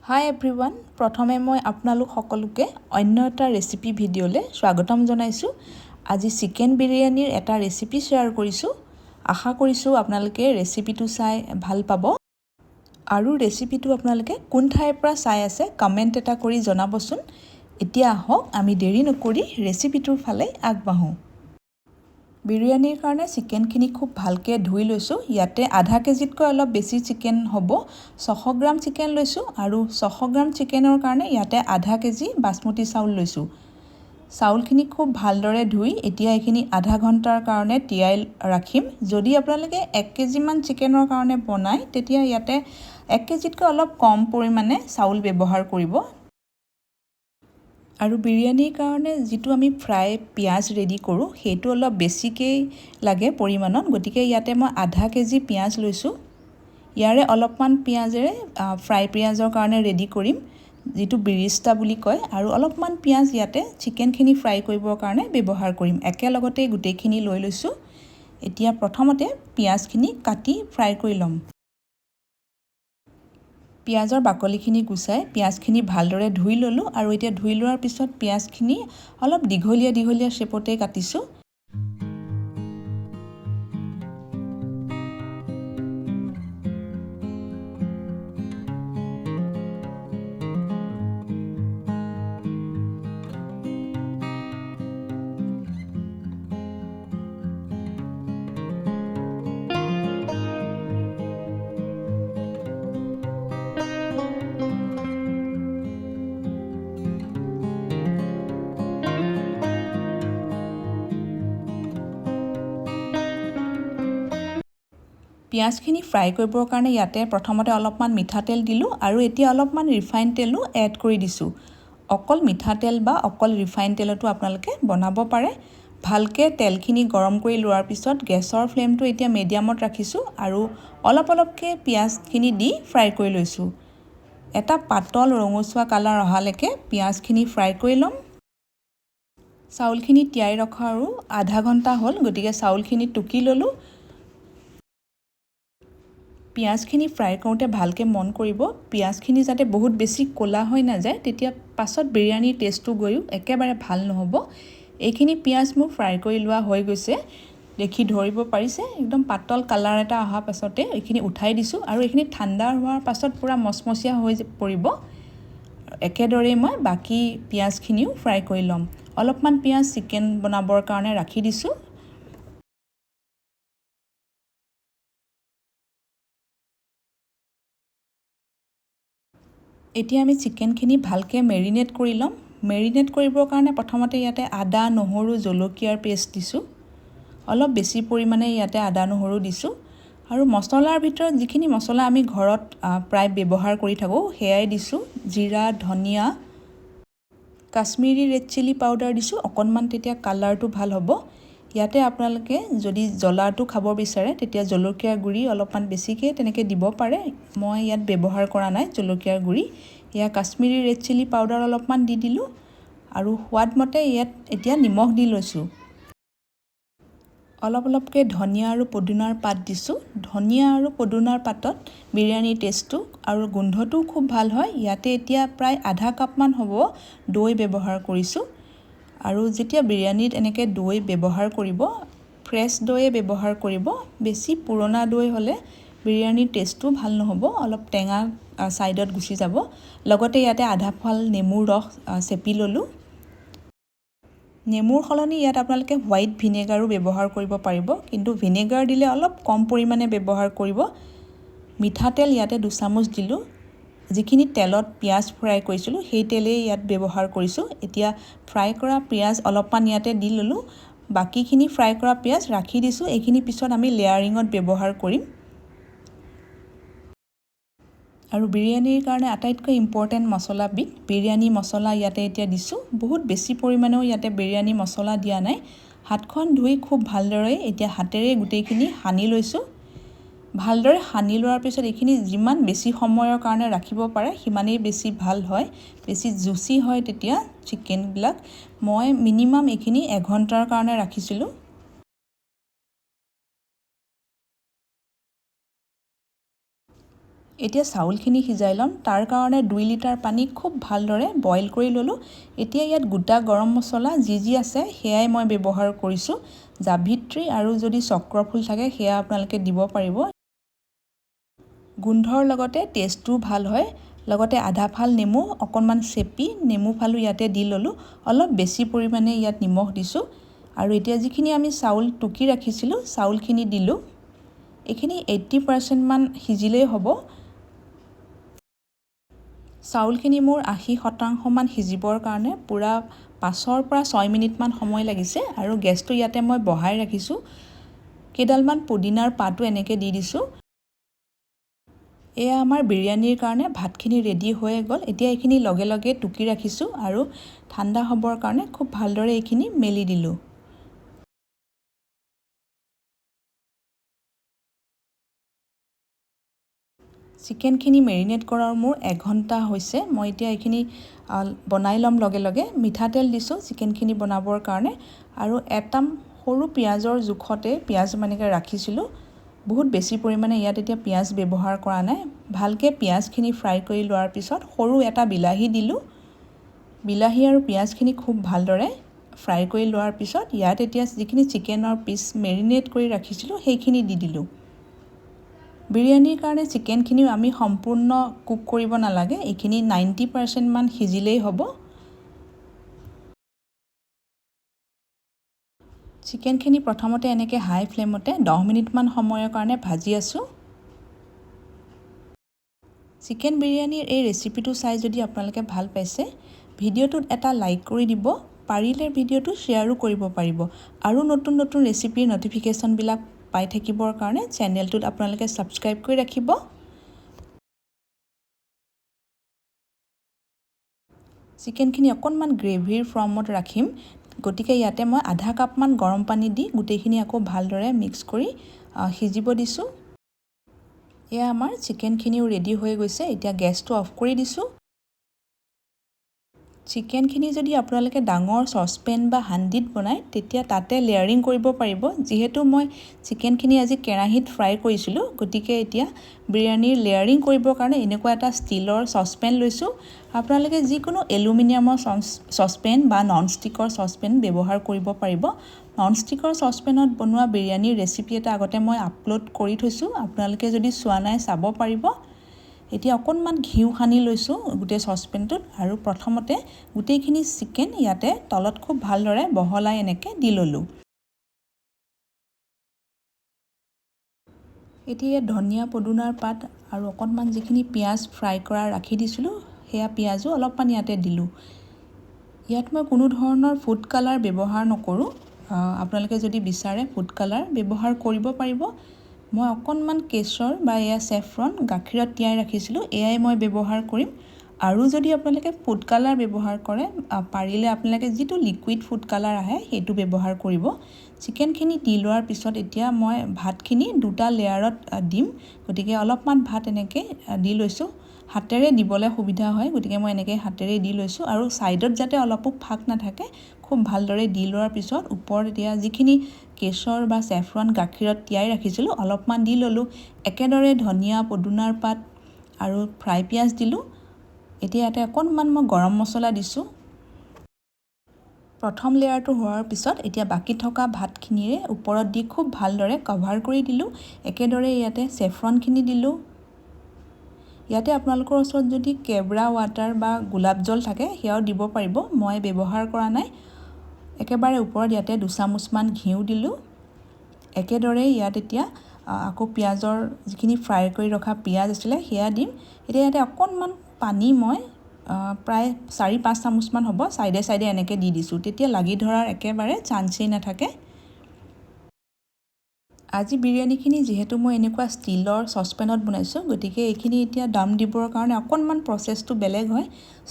হাই everyone প্ৰথমে মই আপোনালোক সকলোকে অন্য এটা ৰেচিপি ভিডিঅ'লৈ স্বাগতম জনাইছোঁ। আজি চিকেন বিৰিয়ানীৰ এটা ৰেচিপি শ্বেয়াৰ কৰিছোঁ। আশা কৰিছোঁ আপোনালোকে ৰেচিপিটো চাই ভাল পাব আৰু ৰেচিপিটো আপোনালোকে কোন ঠাইৰ পৰা চাই আছে কমেণ্ট এটা কৰি জনাবচোন। এতিয়া আহক আমি দেৰি নকৰি ৰেচিপিটোৰ ফালে আগবাঢ়োঁ। বিৰিয়ানীৰ কাৰণে চিকেনখিনি খুব ভালকৈ ধুই লৈছোঁ। ইয়াতে আধা কেজিতকৈ অলপ বেছি চিকেন হ'ব। 600 গ্ৰাম চিকেন লৈছোঁ আৰু 600 গ্ৰাম চিকেনৰ কাৰণে ইয়াতে আধা কেজি বাসমতি চাউল লৈছোঁ। চাউলখিনি খুব ভালদৰে ধুই এতিয়া এইখিনি আধা ঘণ্টাৰ কাৰণে তিয়াই ৰাখিম। যদি আপোনালোকে 1 কেজিমান চিকেনৰ কাৰণে বনায় তেতিয়া ইয়াতে 1 কেজিতকৈ অলপ কম পৰিমাণে চাউল ব্যৱহাৰ কৰিব। আৰু বিৰিয়ানীৰ কাৰণে যিটো আমি ফ্ৰাই পিঁয়াজ ৰেডি কৰোঁ সেইটো অলপ বেছিকৈ লাগে পৰিমাণত, গতিকে ইয়াতে মই আধা কেজি পিঁয়াজ লৈছোঁ। ইয়াৰে অলপমান পিঁয়াজেৰে ফ্ৰাই পিঁয়াজৰ কাৰণে ৰেডি কৰিম, যিটো বিৰিষ্টা বুলি কয়, আৰু অলপমান পিঁয়াজ ইয়াতে চিকেনখিনি ফ্ৰাই কৰিবৰ কাৰণে ব্যৱহাৰ কৰিম। একেলগতে গোটেইখিনি লৈ লৈছোঁ। এতিয়া প্ৰথমতে পিঁয়াজখিনি কাটি ফ্ৰাই কৰি ল'ম। পিঁয়াজৰ বাকলিখিনি গুচাই পিঁয়াজখিনি ভালদৰে ধুই ল'লোঁ আৰু এতিয়া ধুই লোৱাৰ পিছত পিঁয়াজখিনি অলপ দীঘলীয়া দীঘলীয়া শ্বেপতে কাটিছোঁ। পিঁয়াজখিনি ফ্ৰাই কৰিবৰ কাৰণে ইয়াতে প্ৰথমতে অলপমান মিঠাতেল দিলোঁ আৰু এতিয়া অলপমান ৰিফাইন তেলো এড কৰি দিছোঁ। অকল মিঠাতেল বা অকল ৰিফাইন তেলতো আপোনালোকে বনাব পাৰে। ভালকৈ তেলখিনি গৰম কৰি লোৱাৰ পিছত গেছৰ ফ্লেমটো এতিয়া মিডিয়ামত ৰাখিছোঁ আৰু অলপ অলপকৈ পিঁয়াজখিনি দি ফ্ৰাই কৰি লৈছোঁ। এটা পাতল ৰঙচুৱা কালাৰ অহালৈকে পিঁয়াজখিনি ফ্ৰাই কৰি ল'ম। চাউলখিনি তিয়াই ৰখা আৰু আধা ঘণ্টা হ'ল, গতিকে চাউলখিনি টুকি ল'লোঁ। পিঁয়াজখিনি ফ্ৰাই কৰোঁতে ভালকৈ মন কৰিব, পিঁয়াজখিনি যাতে বহুত বেছি ক'লা হৈ নাযায়, তেতিয়া পাছত বিৰিয়ানীৰ টেষ্টটো গৈও একেবাৰে ভাল নহ'ব। এইখিনি পিঁয়াজ মোৰ ফ্ৰাই কৰি লোৱা হৈ গৈছে, দেখি ধৰিব পাৰিছে। একদম পাতল কালাৰ এটা অহাৰ পাছতে এইখিনি উঠাই দিছোঁ আৰু এইখিনি ঠাণ্ডা হোৱাৰ পাছত পূৰা মচমচীয়া হৈ পৰিব। একেদৰেই মই বাকী পিঁয়াজখিনিও ফ্ৰাই কৰি ল'ম। অলপমান পিঁয়াজ চিকেন বনাবৰ কাৰণে ৰাখি দিছোঁ। এতিয়া আমি চিকেনখিনি ভালকৈ মেৰিনেট কৰি ল'ম। মেৰিনেট কৰিবৰ কাৰণে প্ৰথমতে ইয়াতে আদা, নহৰু, জলকীয়াৰ পেষ্ট দিছোঁ। অলপ বেছি পৰিমাণে ইয়াতে আদা, নহৰু দিছোঁ। আৰু মছলাৰ ভিতৰত যিখিনি মছলা আমি ঘৰত প্ৰায় ব্যৱহাৰ কৰি থাকোঁ সেয়াই দিছোঁ। জিৰা, ধনিয়া, কাশ্মীৰী ৰেড চিলি পাউডাৰ দিছোঁ অকণমান, তেতিয়া কালাৰটো ভাল হ'ব। ইয়াতে আপোনালোকে যদি জ্বলাটো খাব বিচাৰে তেতিয়া জলকীয়াৰ গুড়ি অলপমান বেছিকৈ তেনেকৈ দিব পাৰে। মই ইয়াত ব্যৱহাৰ কৰা নাই জলকীয়াৰ গুড়ি। এয়া কাশ্মীৰী ৰেড চিলি পাউডাৰ অলপমান দি দিলোঁ আৰু সোৱাদমতে ইয়াত এতিয়া নিমখ দি লৈছোঁ। অলপ অলপকৈ ধনিয়া আৰু পদিনাৰ পাত দিছোঁ। ধনিয়া আৰু পদিনাৰ পাতত বিৰিয়ানীৰ টেষ্টটো আৰু গোন্ধটোও খুব ভাল হয়। ইয়াতে এতিয়া প্ৰায় আধা কাপমান হ'ব দৈ ব্যৱহাৰ কৰিছোঁ। আৰু যেতিয়া বিৰিয়ানীত এনেকৈ দৈ ব্যৱহাৰ কৰিব, ফ্ৰেছ দৈয়ে ব্যৱহাৰ কৰিব। বেছি পুৰণা দৈ হ'লে বিৰিয়ানীৰ টেষ্টটো ভাল নহ'ব, অলপ টেঙা ছাইডত গুচি যাব। লগতে ইয়াতে আধা ফাল নেমুৰ ৰস চেপি ল'লোঁ। নেমুৰ সলনি ইয়াত আপোনালোকে হোৱাইট ভিনেগাৰো ব্যৱহাৰ কৰিব পাৰিব, কিন্তু ভিনেগাৰ দিলে অলপ কম পৰিমাণে ব্যৱহাৰ কৰিব। মিঠাতেল ইয়াতে 2 চামুচ দিলোঁ। যিখিনি তেলত পিঁয়াজ ফ্ৰাই কৰিছিলোঁ সেই তেলেই ইয়াত ব্যৱহাৰ কৰিছোঁ। এতিয়া ফ্ৰাই কৰা পিঁয়াজ অলপমান ইয়াতে দি ল'লোঁ। বাকীখিনি ফ্ৰাই কৰা পিঁয়াজ ৰাখি দিছোঁ। এইখিনি পিছত আমি লেয়াৰিঙত ব্যৱহাৰ কৰিম। আৰু বিৰিয়ানীৰ কাৰণে আটাইতকৈ ইম্পৰ্টেণ্ট মছলাবিধ বিৰিয়ানী মছলা ইয়াতে এতিয়া দিছোঁ। বহুত বেছি পৰিমাণেও ইয়াতে বিৰিয়ানী মছলা দিয়া নাই। হাতখন ধুই খুব ভালদৰে এতিয়া হাতেৰে গোটেইখিনি সানি লৈছোঁ। ভালদৰে সানি লোৱাৰ পিছত এইখিনি যিমান বেছি সময়ৰ কাৰণে ৰাখিব পাৰে সিমানেই বেছি ভাল হয়, বেছি জুচি হয় তেতিয়া চিকেনবিলাক। মই মিনিমাম এইখিনি 1 ঘণ্টাৰ কাৰণে ৰাখিছিলোঁ। এতিয়া চাউলখিনি সিজাই ল'ম। তাৰ কাৰণে 2 লিটাৰ পানী খুব ভালদৰে বইল কৰি ল'লোঁ। এতিয়া ইয়াত গোটা গৰম মছলা যি আছে সেয়াই মই ব্যৱহাৰ কৰিছোঁ। জাভিত্ৰী আৰু যদি চক্ৰফুল থাকে সেয়া আপোনালোকে দিব পাৰিব। গোন্ধৰ লগতে টেষ্টটো ভাল হয়। লগতে আধা ফাল নেমু অকণমান চেপি নেমু ফালো ইয়াতে দি ল'লোঁ। অলপ বেছি পৰিমাণে ইয়াত নিমখ দিছোঁ। আৰু এতিয়া যিখিনি আমি চাউল টুকি ৰাখিছিলোঁ চাউলখিনি দিলোঁ। এইখিনি 80% মান সিজিলেই হ'ব। চাউলখিনি মোৰ 80% মান সিজিবৰ কাৰণে পূৰা 5 পৰা 6 মিনিটমান সময় লাগিছে। আৰু গেছটো ইয়াতে মই বঢ়াই ৰাখিছোঁ। কেইডালমান পুদিনাৰ পাতো এনেকৈ দি দিছোঁ। এয়া আমাৰ বিৰিয়ানীৰ কাৰণে ভাতখিনি ৰেডি হৈয়ে গ'ল। এতিয়া এইখিনি লগে লগে টুকি ৰাখিছোঁ আৰু ঠাণ্ডা হ'বৰ কাৰণে খুব ভালদৰে এইখিনি মেলি দিলোঁ। চিকেনখিনি মেৰিনেট কৰাৰ মোৰ 1 ঘণ্টা হৈছে। মই এতিয়া এইখিনি বনাই ল'ম লগে লগে। মিঠাতেল দিছোঁ চিকেনখিনি বনাবৰ কাৰণে আৰু এটা সৰু পিঁয়াজৰ জোখতে পিঁয়াজ মানেকৈ ৰাখিছিলোঁ। বহুত বেছি পৰিমাণে ইয়াত এতিয়া পিঁয়াজ ব্যৱহাৰ কৰা নাই। ভালকৈ পিঁয়াজখিনি ফ্ৰাই কৰি লোৱাৰ পিছত সৰু এটা বিলাহী দিলোঁ। বিলাহী আৰু পিঁয়াজখিনি খুব ভালদৰে ফ্ৰাই কৰি লোৱাৰ পিছত ইয়াত এতিয়া যিখিনি চিকেনৰ পিচ মেৰিনেট কৰি ৰাখিছিলোঁ সেইখিনি দি দিলোঁ। বিৰিয়ানীৰ কাৰণে চিকেনখিনিও আমি সম্পূৰ্ণ কুক কৰিব নালাগে। এইখিনি 90% মান সিজিলেই হ'ব। চিকেনখিনি প্ৰথমতে এনেকৈ হাই ফ্লেমতে 10 মিনিটমান সময়ৰ কাৰণে ভাজি আছোঁ। চিকেন বিৰিয়ানীৰ এই ৰেচিপিটো চাই যদি আপোনালোকে ভাল পাইছে ভিডিঅ'টোত এটা লাইক কৰি দিব। পাৰিলে ভিডিঅ'টো শ্বেয়াৰো কৰিব পাৰিব। আৰু নতুন নতুন ৰেচিপিৰ নটিফিকেশ্যনবিলাক পাই থাকিবৰ কাৰণে চেনেলটোত আপোনালোকে ছাবস্ক্ৰাইব কৰি ৰাখিব। চিকেনখিনি অকণমান গ্ৰেভিৰ ফৰ্মত ৰাখিম। গতিকে ইয়াতে মই আধা কাপমান গৰম পানী দি গোটেইখিনি আকৌ ভালদৰে মিক্স কৰি সিজিব দিছোঁ। এয়া আমাৰ চিকেনখিনিও ৰেডি হৈ গৈছে। এতিয়া গেছটো অফ কৰি দিছোঁ। চিকেনখিনি যদি আপোনালোকে ডাঙৰ চচপেন বা হাণ্ডিত বনায় তেতিয়া তাতে লেয়াৰিং কৰিব পাৰিব। যিহেতু মই চিকেনখিনি আজি কেৰাহীত ফ্ৰাই কৰিছিলোঁ গতিকে এতিয়া বিৰিয়ানীৰ লেয়াৰিং কৰিবৰ কাৰণে এনেকুৱা এটা ষ্টীলৰ চচপেন লৈছোঁ। আপোনালোকে যিকোনো এলুমিনিয়ামৰ চচপেন বা ননষ্টিকৰ চচপেন ব্যৱহাৰ কৰিব পাৰিব। ননষ্টিকৰ চচপেনত বনোৱা বিৰিয়ানীৰ ৰেচিপি এটা আগতে মই আপলোড কৰি থৈছোঁ। আপোনালোকে যদি চোৱা নাই চাব পাৰিব। এতিয়া অকণমান ঘিউ সানি লৈছোঁ গোটেই চচপেনটোত আৰু প্ৰথমতে গোটেইখিনি চিকেন ইয়াতে তলত খুব ভালদৰে বহলাই এনেকৈ দি ল'লোঁ। এতিয়া ধনিয়া পদুনাৰ পাত আৰু অকণমান যিখিনি পিঁয়াজ ফ্ৰাই কৰা ৰাখি দিছিলোঁ সেয়া পিঁয়াজো অলপমান ইয়াতে দিলোঁ। ইয়াত মই কোনো ধৰণৰ ফুড কালাৰ ব্যৱহাৰ নকৰোঁ। আপোনালোকে যদি বিচাৰে ফুড কালাৰ ব্যৱহাৰ কৰিব পাৰিব। মই অকণমান কেশৰ বা এয়া চেফ্ৰন গাখীৰত তিয়াই ৰাখিছিলোঁ এয়াই মই ব্যৱহাৰ কৰিম। আৰু যদি আপোনালোকে ফুড কালাৰ ব্যৱহাৰ কৰে পাৰিলে আপোনালোকে যিটো লিকুইড ফুড কালাৰ আহে সেইটো ব্যৱহাৰ কৰিব। চিকেনখিনি দি লোৱাৰ পিছত এতিয়া মই ভাতখিনি 2টা লেয়াৰত দিম। গতিকে অলপমান ভাত এনেকৈ দি লৈছোঁ। হাতেৰে দিবলৈ সুবিধা হয় গতিকে মই এনেকৈ হাতেৰে দি লৈছোঁ আৰু ছাইডত যাতে অলপো ফাঁক নাথাকে খুব ভালদৰে দি লোৱাৰ পিছত ওপৰত এতিয়া যিখিনি কেশৰ বা চেফ্ৰন গাখীৰত তিয়াই ৰাখিছিলোঁ অলপমান দি ল'লোঁ। একেদৰে ধনিয়া পদুনাৰ পাত আৰু ফ্ৰাই পিঁয়াজ দিলোঁ। এতিয়া ইয়াতে অকণমান মই গৰম মছলা দিছোঁ। প্ৰথম লেয়াৰটো হোৱাৰ পিছত এতিয়া বাকী থকা ভাতখিনিৰে ওপৰত দি খুব ভালদৰে কভাৰ কৰি দিলোঁ। একেদৰে ইয়াতে চেফ্ৰনখিনি দিলোঁ। ইয়াতে আপোনালোকৰ ওচৰত যদি কেবৰা ৱাটাৰ বা গোলাপ জল থাকে সেয়াও দিব পাৰিব। মই ব্যৱহাৰ কৰা নাই। একেবাৰে ওপৰত ইয়াতে 2 চামুচমান ঘিউ দিলোঁ। একেদৰে ইয়াত এতিয়া আকৌ পিঁয়াজৰ যিখিনি ফ্ৰাই কৰি ৰখা পিঁয়াজ আছিলে সেয়া দিম। এতিয়া ইয়াতে অকণমান পানী মই প্ৰায় 4-5 চামুচমান হ'ব চাইডে চাইডে এনেকৈ দি দিছোঁ। তেতিয়া লাগি ধৰাৰ একেবাৰে চান্সেই নাথাকে। আজি বিৰিয়ানীখিনি যিহেতু মই এনেকুৱা ষ্টীলৰ চচপেনত বনাইছোঁ গতিকে এইখিনি এতিয়া দম দিবৰ কাৰণে অকণমান প্ৰচেছটো বেলেগ হয়।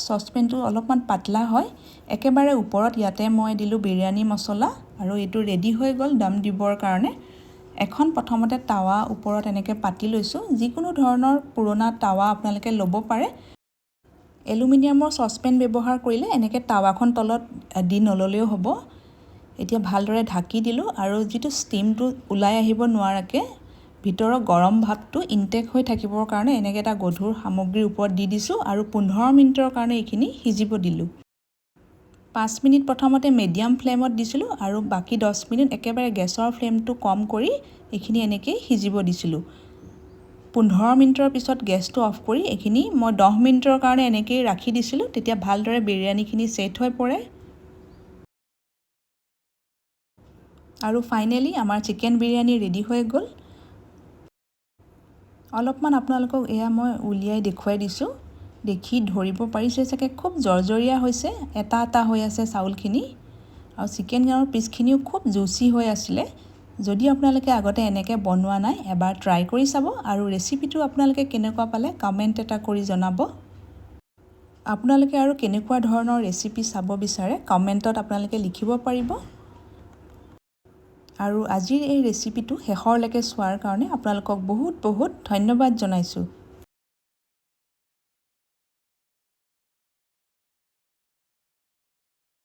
চচপেনটো অলপমান পাতলা হয়। একেবাৰে ওপৰত ইয়াতে মই দিলোঁ বিৰিয়ানী মছলা আৰু এইটো ৰেডি হৈ গ'ল দম দিবৰ কাৰণে। এখন প্ৰথমতে টাৱা ওপৰত এনেকৈ পাতি লৈছোঁ। যিকোনো ধৰণৰ পুৰণা টাৱা আপোনালোকে ল'ব পাৰে। এলুমিনিয়ামৰ চচপেন ব্যৱহাৰ কৰিলে এনেকৈ টাৱাখন তলত দি নল'লেও হ'ব। এতিয়া ভালদৰে ঢাকি দিলোঁ আৰু যিটো ষ্টিমটো ওলাই আহিব নোৱাৰাকৈ ভিতৰৰ গৰম ভাপটো ইনটেক হৈ থাকিবৰ কাৰণে এনেকৈ এটা গধুৰ সামগ্ৰীৰ ওপৰত দি দিছোঁ আৰু 15 মিনিটৰ কাৰণে এইখিনি সিজিব দিলোঁ। 5 মিনিট প্ৰথমতে মিডিয়াম ফ্লেমত দিছিলোঁ আৰু বাকী 10 মিনিট একেবাৰে গেছৰ ফ্লেমটো কম কৰি এইখিনি এনেকৈ সিজিব দিছিলোঁ। 15 মিনিটৰ পিছত গেছটো অফ কৰি এইখিনি মই 10 মিনিটৰ কাৰণে এনেকৈ ৰাখি দিছিলোঁ, তেতিয়া ভালদৰে বিৰিয়ানীখিনি ছেট হৈ পৰে। আৰু ফাইনেলি আমাৰ চিকেন বিৰিয়ানী ৰেডি হৈ গ'ল। অলপমান আপোনালোকক এয়া মই উলিয়াই দেখুৱাই দিছোঁ, দেখি ধৰিব পাৰিছে চাগে খুব জৰ্জৰীয়া হৈছে, এটা এটা হৈ আছে চাউলখিনি আৰু চিকেনৰ পিচখিনিও খুব জুচি হৈ আছিলে। যদি আপোনালোকে আগতে এনেকৈ বনোৱা নাই এবাৰ ট্ৰাই কৰি চাব আৰু ৰেচিপিটো আপোনালোকে কেনেকুৱা পালে কমেণ্ট এটা কৰি জনাব। আপোনালোকে আৰু কেনেকুৱা ধৰণৰ ৰেচিপি চাব বিচাৰে কমেণ্টত আপোনালোকে লিখিব পাৰিব। আৰু আজিৰ এই ৰেচিপিটো শেষৰলৈকে চোৱাৰ কাৰণে আপোনালোকক বহুত বহুত ধন্যবাদ জনাইছোঁ।